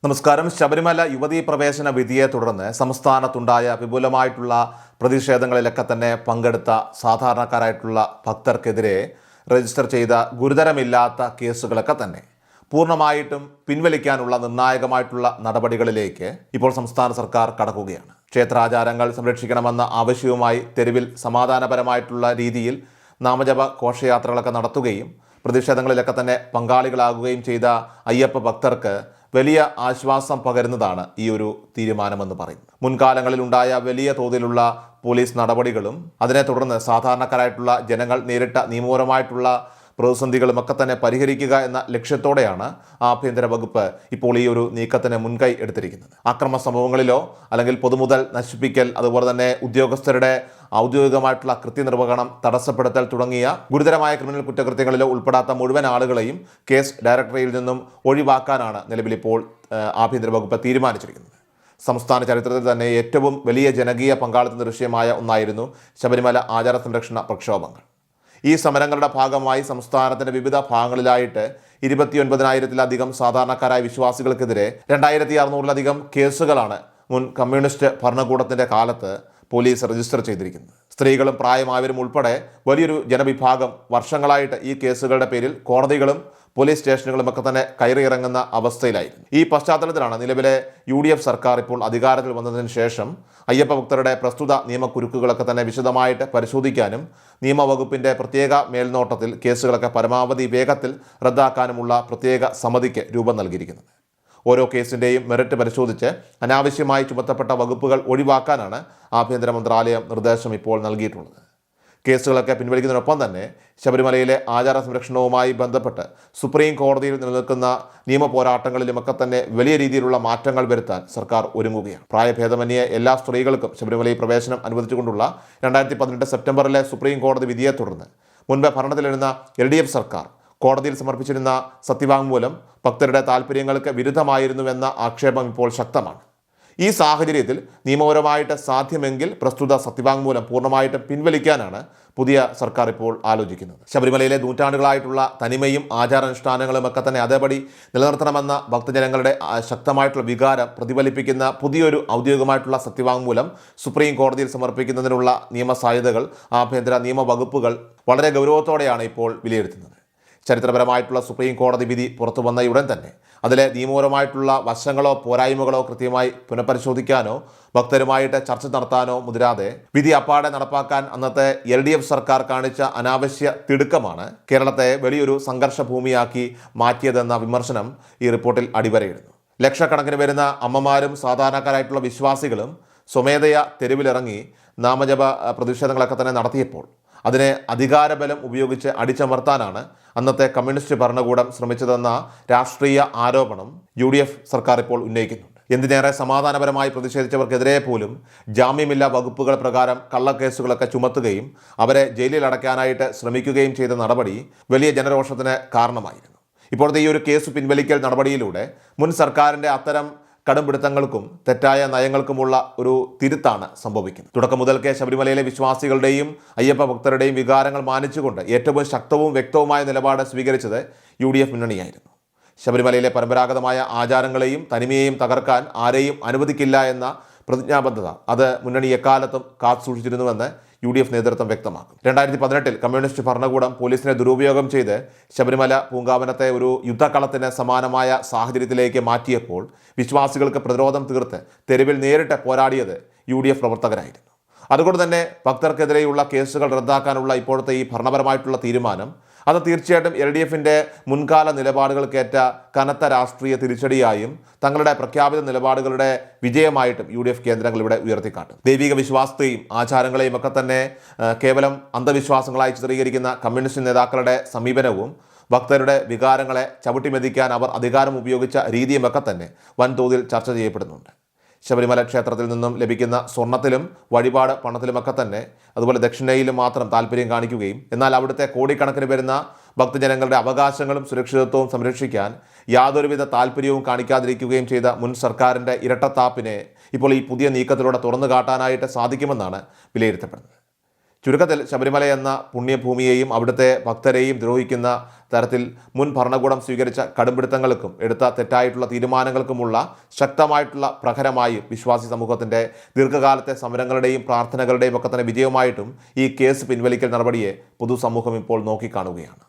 നമസ്കാരം. ശബരിമല യുവതീ പ്രവേശന വിധിയെ തുടർന്ന് സംസ്ഥാനത്തുണ്ടായ വിപുലമായിട്ടുള്ള പ്രതിഷേധങ്ങളിലൊക്കെ തന്നെ പങ്കെടുത്ത സാധാരണക്കാരായിട്ടുള്ള ഭക്തർക്കെതിരെ രജിസ്റ്റർ ചെയ്ത ഗുരുതരമില്ലാത്ത കേസുകളൊക്കെ തന്നെ പൂർണ്ണമായിട്ടും പിൻവലിക്കാനുള്ള നിർണായകമായിട്ടുള്ള നടപടികളിലേക്ക് ഇപ്പോൾ സംസ്ഥാന സർക്കാർ കടക്കുകയാണ്. ക്ഷേത്രാചാരങ്ങൾ സംരക്ഷിക്കണമെന്ന ആവശ്യവുമായി തെരുവിൽ സമാധാനപരമായിട്ടുള്ള രീതിയിൽ നാമജപ ഘോഷയാത്രകളൊക്കെ നടത്തുകയും പ്രതിഷേധങ്ങളിലൊക്കെ തന്നെ പങ്കാളികളാകുകയും ചെയ്ത അയ്യപ്പ ഭക്തർക്ക് വലിയ ആശ്വാസം പകരുന്നതാണ് ഈ ഒരു തീരുമാനമെന്ന് പറയുന്നത്. മുൻകാലങ്ങളിൽ ഉണ്ടായ വലിയ തോതിലുള്ള പോലീസ് നടപടികളും അതിനെ തുടർന്ന് സാധാരണക്കാരായിട്ടുള്ള ജനങ്ങൾ നേരിട്ട നിയമപരമായിട്ടുള്ള പ്രതിസന്ധികളും ഒക്കെ തന്നെ പരിഹരിക്കുക എന്ന ലക്ഷ്യത്തോടെയാണ് ആഭ്യന്തര വകുപ്പ് ഇപ്പോൾ ഈ ഒരു നീക്കത്തിന് മുൻകൈ എടുത്തിരിക്കുന്നത്. അക്രമ സംഭവങ്ങളിലോ അല്ലെങ്കിൽ പൊതുമുതൽ നശിപ്പിക്കൽ, അതുപോലെ തന്നെ ഉദ്യോഗസ്ഥരുടെ ഔദ്യോഗികമായിട്ടുള്ള കൃത്യനിർവഹണം തടസ്സപ്പെടുത്തൽ തുടങ്ങിയ ഗുരുതരമായ ക്രിമിനൽ കുറ്റകൃത്യങ്ങളിലോ ഉൾപ്പെടാത്ത മുഴുവൻ ആളുകളെയും കേസ് ഡയറക്ടറിയിൽ നിന്നും ഒഴിവാക്കാനാണ് നിലവിലിപ്പോൾ ആഭ്യന്തര വകുപ്പ് തീരുമാനിച്ചിരിക്കുന്നത്. സംസ്ഥാന ചരിത്രത്തിൽ തന്നെ ഏറ്റവും വലിയ ജനകീയ പങ്കാളിത്ത ദൃശ്യമായ ഒന്നായിരുന്നു ശബരിമല ആചാര സംരക്ഷണ പ്രക്ഷോഭങ്ങൾ. ഈ സമരങ്ങളുടെ ഭാഗമായി സംസ്ഥാനത്തിൻ്റെ വിവിധ ഭാഗങ്ങളിലായിട്ട് 29,000-ത്തിലധികം സാധാരണക്കാരായ വിശ്വാസികൾക്കെതിരെ 2,600-ലധികം കേസുകളാണ് മുൻ കമ്മ്യൂണിസ്റ്റ് ഭരണകൂടത്തിൻ്റെ കാലത്ത് പോലീസ് രജിസ്റ്റർ ചെയ്തിരിക്കുന്നത്. സ്ത്രീകളും പ്രായമായവരും ഉൾപ്പെടെ വലിയൊരു ജനവിഭാഗം വർഷങ്ങളായിട്ട് ഈ കേസുകളുടെ പേരിൽ കോടതികളും പോലീസ് സ്റ്റേഷനുകളും ഒക്കെ തന്നെ കയറിയിറങ്ങുന്ന അവസ്ഥയിലായിരുന്നു. ഈ പശ്ചാത്തലത്തിലാണ് നിലവിലെ UDF സർക്കാർ ഇപ്പോൾ അധികാരത്തിൽ വന്നതിന് ശേഷം അയ്യപ്പ ഭക്തരുടെ പ്രസ്തുത നിയമക്കുരുക്കുകളൊക്കെ തന്നെ വിശദമായിട്ട് പരിശോധിക്കാനും നിയമവകുപ്പിൻ്റെ പ്രത്യേക മേൽനോട്ടത്തിൽ കേസുകളൊക്കെ പരമാവധി വേഗത്തിൽ റദ്ദാക്കാനുമുള്ള പ്രത്യേക സമിതിക്ക് രൂപം നൽകിയിരിക്കുന്നത്. ഓരോ കേസിൻ്റെയും മെറിറ്റ് പരിശോധിച്ച് അനാവശ്യമായി ചുമത്തപ്പെട്ട വകുപ്പുകൾ ഒഴിവാക്കാനാണ് ആഭ്യന്തര മന്ത്രാലയം നിർദ്ദേശം ഇപ്പോൾ നൽകിയിട്ടുള്ളത്. കേസുകളൊക്കെ പിൻവലിക്കുന്നതിനൊപ്പം തന്നെ ശബരിമലയിലെ ആചാര സംരക്ഷണവുമായി ബന്ധപ്പെട്ട് സുപ്രീം കോടതിയിൽ നിലനിൽക്കുന്ന നിയമ പോരാട്ടങ്ങളിലുമൊക്കെ തന്നെ വലിയ രീതിയിലുള്ള മാറ്റങ്ങൾ വരുത്താൻ സർക്കാർ ഒരുങ്ങുകയാണ്. പ്രായഭേദമന്യേ എല്ലാ സ്ത്രീകൾക്കും ശബരിമലയിൽ പ്രവേശനം അനുവദിച്ചുകൊണ്ടുള്ള 2018 സെപ്റ്റംബറിലെ സുപ്രീം കോടതി വിധിയെ തുടർന്ന് മുൻപ് ഭരണത്തിലിരുന്ന LDF സർക്കാർ കോടതിയിൽ സമർപ്പിച്ചിരുന്ന സത്യവാങ്മൂലം ഭക്തരുടെ താല്പര്യങ്ങൾക്ക് വിരുദ്ധമായിരുന്നുവെന്ന ആക്ഷേപം ഇപ്പോൾ ശക്തമാണ്. ഈ സാഹചര്യത്തിൽ നിയമപരമായിട്ട് സാധ്യമെങ്കിൽ പ്രസ്തുത സത്യവാങ്മൂലം പൂർണ്ണമായിട്ട് പിൻവലിക്കാനാണ് പുതിയ സർക്കാർ ഇപ്പോൾ ആലോചിക്കുന്നത്. ശബരിമലയിലെ നൂറ്റാണ്ടുകളായിട്ടുള്ള തനിമയും ആചാരാനുഷ്ഠാനങ്ങളും ഒക്കെ തന്നെ അതേപടി നിലനിർത്തണമെന്ന ഭക്തജനങ്ങളുടെ ശക്തമായിട്ടുള്ള വികാരം പ്രതിഫലിപ്പിക്കുന്ന പുതിയൊരു ഔദ്യോഗികമായിട്ടുള്ള സത്യവാങ്മൂലം സുപ്രീം കോടതിയിൽ സമർപ്പിക്കുന്നതിനുള്ള നിയമസാധ്യതകൾ ആഭ്യന്തര നിയമവകുപ്പുകൾ വളരെ ഗൗരവത്തോടെയാണ് ഇപ്പോൾ വിലയിരുത്തുന്നത്. ചരിത്രപരമായിട്ടുള്ള സുപ്രീം കോടതി വിധി പുറത്തു വന്നയുടൻ തന്നെ അതിലെ നിയമപരമായിട്ടുള്ള വശങ്ങളോ പോരായ്മകളോ കൃത്യമായി പുനഃപരിശോധിക്കാനോ ഭക്തരുമായിട്ട് ചർച്ച നടത്താനോ മുതിരാതെ വിധി അപ്പാടെ നടപ്പാക്കാൻ അന്നത്തെ LDF സർക്കാർ കാണിച്ച അനാവശ്യ തിടുക്കമാണ് കേരളത്തെ വലിയൊരു സംഘർഷ ഭൂമിയാക്കി മാറ്റിയതെന്ന വിമർശനം ഈ റിപ്പോർട്ടിൽ അടിവരയിടുന്നു. ലക്ഷക്കണക്കിന് വരുന്ന അമ്മമാരും സാധാരണക്കാരായിട്ടുള്ള വിശ്വാസികളും സ്വമേധയാ തെരുവിലിറങ്ങി നാമജപ പ്രതിഷേധങ്ങളൊക്കെ തന്നെ നടത്തിയപ്പോൾ അതിനെ അധികാരബലം ഉപയോഗിച്ച് അടിച്ചമർത്താനാണ് അന്നത്തെ കമ്മ്യൂണിസ്റ്റ് ഭരണകൂടം ശ്രമിച്ചതെന്ന രാഷ്ട്രീയ ആരോപണം UDF സർക്കാർ ഇപ്പോൾ ഉന്നയിക്കുന്നുണ്ട്. എന്തിനേറെ സമാധാനപരമായി പ്രതിഷേധിച്ചവർക്കെതിരെ പോലും ജാമ്യമില്ലാ വകുപ്പുകൾ പ്രകാരം കള്ളക്കേസുകളൊക്കെ ചുമത്തുകയും അവരെ ജയിലിൽ അടയ്ക്കാനായിട്ട് ശ്രമിക്കുകയും ചെയ്ത നടപടി വലിയ ജനരോഷത്തിന് കാരണമായിരുന്നു. ഇപ്പോഴത്തെ ഈ ഒരു കേസ് പിൻവലിക്കൽ നടപടിയിലൂടെ മുൻ സർക്കാരിൻ്റെ അത്തരം കടുംപിടുത്തങ്ങൾക്കും തെറ്റായ നയങ്ങൾക്കുമുള്ള ഒരു തിരുത്താണ് സംഭവിക്കുന്നത്. തുടക്കം മുതൽക്കേ ശബരിമലയിലെ വിശ്വാസികളുടെയും അയ്യപ്പ ഭക്തരുടെയും വികാരങ്ങൾ മാനിച്ചുകൊണ്ട് ഏറ്റവും ശക്തവും വ്യക്തവുമായ നിലപാട് സ്വീകരിച്ചത് UDF മുന്നണിയായിരുന്നു. ശബരിമലയിലെ പരമ്പരാഗതമായ ആചാരങ്ങളെയും തനിമയെയും തകർക്കാൻ ആരെയും അനുവദിക്കില്ല എന്ന പ്രതിജ്ഞാബദ്ധത അത് മുന്നണി എക്കാലത്തും കാത്തുസൂക്ഷിച്ചിരുന്നുവെന്ന് UDF നേതൃത്വം വ്യക്തമാക്കും. 2018 കമ്മ്യൂണിസ്റ്റ് ഭരണകൂടം പോലീസിനെ ദുരുപയോഗം ചെയ്ത് ശബരിമല പൂങ്കാവനത്തെ ഒരു യുദ്ധക്കളത്തിന് സമാനമായ സാഹചര്യത്തിലേക്ക് മാറ്റിയപ്പോൾ വിശ്വാസികൾക്ക് പ്രതിരോധം തീർത്ത് തെരുവിൽ നേരിട്ട് പോരാടിയത് UDF പ്രവർത്തകരായിരുന്നു. അതുകൊണ്ട് തന്നെ ഭക്തർക്കെതിരെയുള്ള കേസുകൾ റദ്ദാക്കാനുള്ള ഇപ്പോഴത്തെ ഈ ഭരണപരമായിട്ടുള്ള തീരുമാനം അത് തീർച്ചയായിട്ടും LDFൻ്റെ മുൻകാല നിലപാടുകൾക്കേറ്റ കനത്ത രാഷ്ട്രീയ തിരിച്ചടിയായും തങ്ങളുടെ പ്രഖ്യാപിത നിലപാടുകളുടെ വിജയമായിട്ടും UDF കേന്ദ്രങ്ങൾ ഇവിടെ ഉയർത്തിക്കാട്ടും. ദൈവിക വിശ്വാസത്തെയും ആചാരങ്ങളെയും ഒക്കെ തന്നെ കേവലം അന്ധവിശ്വാസങ്ങളായി ചിത്രീകരിക്കുന്ന കമ്മ്യൂണിസ്റ്റ് നേതാക്കളുടെ സമീപനവും ഭക്തരുടെ വികാരങ്ങളെ ചവിട്ടിമെതിക്കാൻ അവർ അധികാരം ഉപയോഗിച്ച രീതിയുമൊക്കെ തന്നെ വൻതോതിൽ ചർച്ച ചെയ്യപ്പെടുന്നുണ്ട്. ശബരിമല ക്ഷേത്രത്തിൽ നിന്നും ലഭിക്കുന്ന സ്വർണത്തിലും വഴിപാട് പണത്തിലുമൊക്കെ തന്നെ അതുപോലെ ദക്ഷിണയിലും മാത്രം താല്പര്യം കാണിക്കുകയും എന്നാൽ അവിടുത്തെ കോടിക്കണക്കിന് വരുന്ന ഭക്തജനങ്ങളുടെ അവകാശങ്ങളും സുരക്ഷിതത്വവും സംരക്ഷിക്കാൻ യാതൊരുവിധ താല്പര്യവും കാണിക്കാതിരിക്കുകയും ചെയ്ത മുൻ സർക്കാരിൻ്റെ ഇരട്ടത്താപ്പിനെ ഇപ്പോൾ ഈ പുതിയ നീക്കത്തിലൂടെ തുറന്നു കാട്ടാനായിട്ട് സാധിക്കുമെന്നാണ് വിലയിരുത്തപ്പെടുന്നത്. ചുരുക്കത്തിൽ ശബരിമല എന്ന പുണ്യഭൂമിയെയും അവിടുത്തെ ഭക്തരെയും ദ്രോഹിക്കുന്ന തരത്തിൽ മുൻ ഭരണകൂടം സ്വീകരിച്ച കടുംപിടുത്തങ്ങൾക്കും എടുത്ത തെറ്റായിട്ടുള്ള തീരുമാനങ്ങൾക്കുമുള്ള ശക്തമായിട്ടുള്ള പ്രഹരമായി വിശ്വാസി സമൂഹത്തിൻ്റെ ദീർഘകാലത്തെ സമരങ്ങളുടെയും പ്രാർത്ഥനകളുടെയും ഒക്കെ തന്നെ വിജയമായിട്ടും ഈ കേസ് പിൻവലിക്കൽ നടപടിയെ പൊതുസമൂഹം ഇപ്പോൾ നോക്കിക്കാണുകയാണ്.